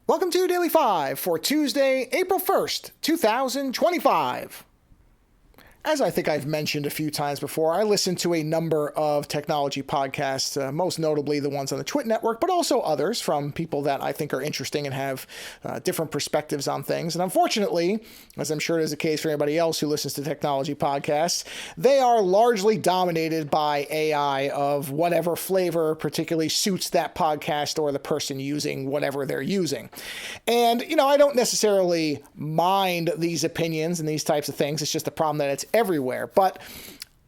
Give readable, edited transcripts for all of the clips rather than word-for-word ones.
Welcome to Daily 5 for Tuesday, April 1st, 2025. As I think I've mentioned a few times before, I listen to a number of technology podcasts, most notably the ones on the Twit network, but also others from people that I think are interesting and have different perspectives on things. And unfortunately, as I'm sure it is the case for anybody else who listens to technology podcasts, they are largely dominated by AI of whatever flavor particularly suits that podcast or the person using whatever they're using. And, I don't necessarily mind these opinions and these types of things. It's just the problem that it's everywhere. But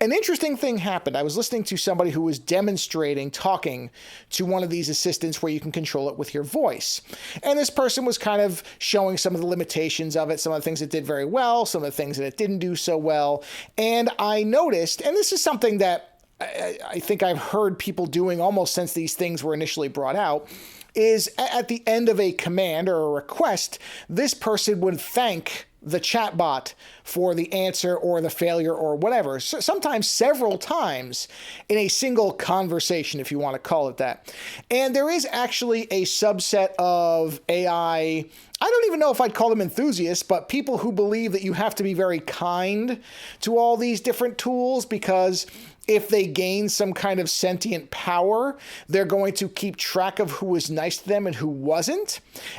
an interesting thing happened. I was listening to somebody who was talking to one of these assistants where you can control it with your voice. And this person was kind of showing some of the limitations of it, some of the things it did very well, some of the things that it didn't do so well. And I noticed, and this is something that I think I've heard people doing almost since these things were initially brought out, is at the end of a command or a request, this person would thank the chatbot for the answer or the failure or whatever, so sometimes several times in a single conversation, if you want to call it that. And there is actually a subset of AI, I don't even know if I'd call them enthusiasts, but people who believe that you have to be very kind to all these different tools because if they gain some kind of sentient power, they're going to keep track of who was nice to them and who wasn't.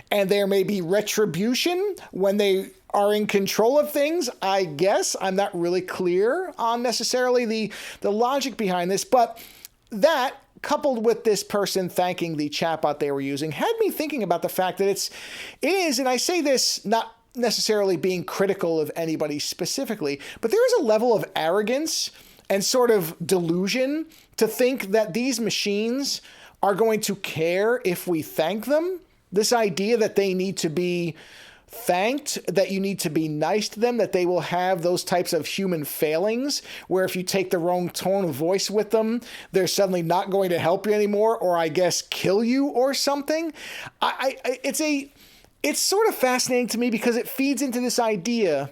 And there may be retribution when they are in control of things, I guess. I'm not really clear on necessarily the logic behind this, but that coupled with this person thanking the chatbot they were using had me thinking about the fact that it is, and I say this not necessarily being critical of anybody specifically, but there is a level of arrogance and sort of delusion to think that these machines are going to care if we thank them. This idea that they need to be thanked, that you need to be nice to them, that they will have those types of human failings where if you take the wrong tone of voice with them, they're suddenly not going to help you anymore, or I guess kill you or something. It's sort of fascinating to me because it feeds into this idea.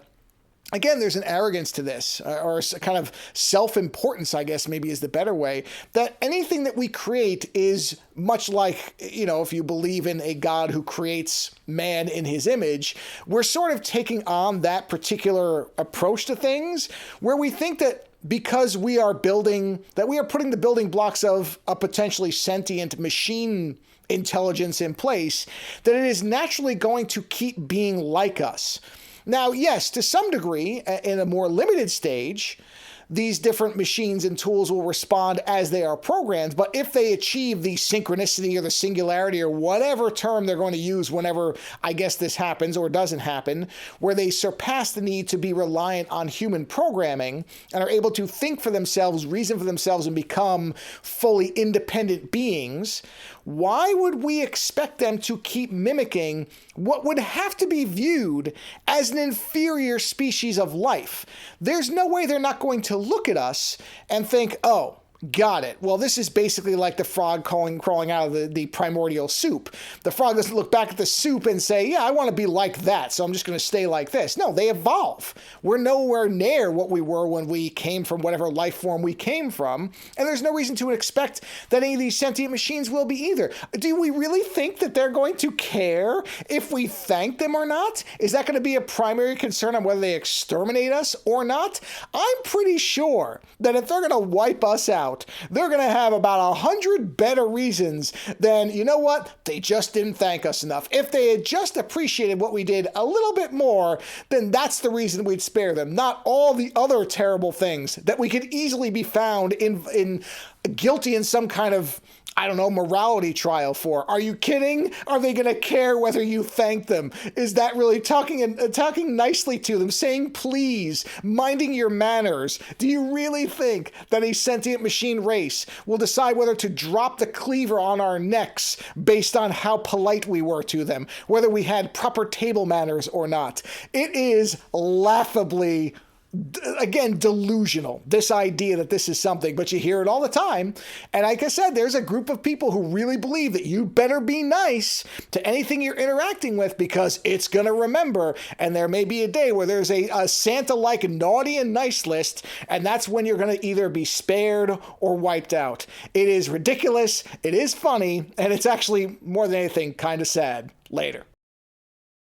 Again, there's an arrogance to this, or a kind of self-importance, I guess maybe is the better way, that anything that we create is much like, if you believe in a God who creates man in his image, we're sort of taking on that particular approach to things where we think that because we are putting the building blocks of a potentially sentient machine intelligence in place, that it is naturally going to keep being like us. Now, yes, to some degree, in a more limited stage, these different machines and tools will respond as they are programmed, but if they achieve the synchronicity or the singularity or whatever term they're going to use whenever, I guess, this happens or doesn't happen, where they surpass the need to be reliant on human programming and are able to think for themselves, reason for themselves, and become fully independent beings, why would we expect them to keep mimicking what would have to be viewed as an inferior species of life? There's no way they're not going to look at us and think, oh, got it. Well, this is basically like the frog crawling out of the primordial soup. The frog doesn't look back at the soup and say, yeah, I want to be like that, so I'm just going to stay like this. No, they evolve. We're nowhere near what we were when we came from whatever life form we came from, and there's no reason to expect that any of these sentient machines will be either. Do we really think that they're going to care if we thank them or not? Is that going to be a primary concern on whether they exterminate us or not? I'm pretty sure that if they're going to wipe us out, they're going to have about 100 better reasons than, you know what, they just didn't thank us enough. If they had just appreciated what we did a little bit more, then that's the reason we'd spare them, not all the other terrible things that we could easily be found in guilty in some kind of, I don't know, morality trial for. Are you kidding? Are they going to care whether you thank them? Is that really talking nicely to them, saying please, minding your manners? Do you really think that a sentient machine race will decide whether to drop the cleaver on our necks based on how polite we were to them, whether we had proper table manners or not? It is laughably, again, delusional, this idea that this is something, but you hear it all the time. And like I said, there's a group of people who really believe that you better be nice to anything you're interacting with because it's going to remember. And there may be a day where there's a Santa-like naughty and nice list, and that's when you're going to either be spared or wiped out. It is ridiculous, it is funny, and it's actually, more than anything, kind of sad. Later.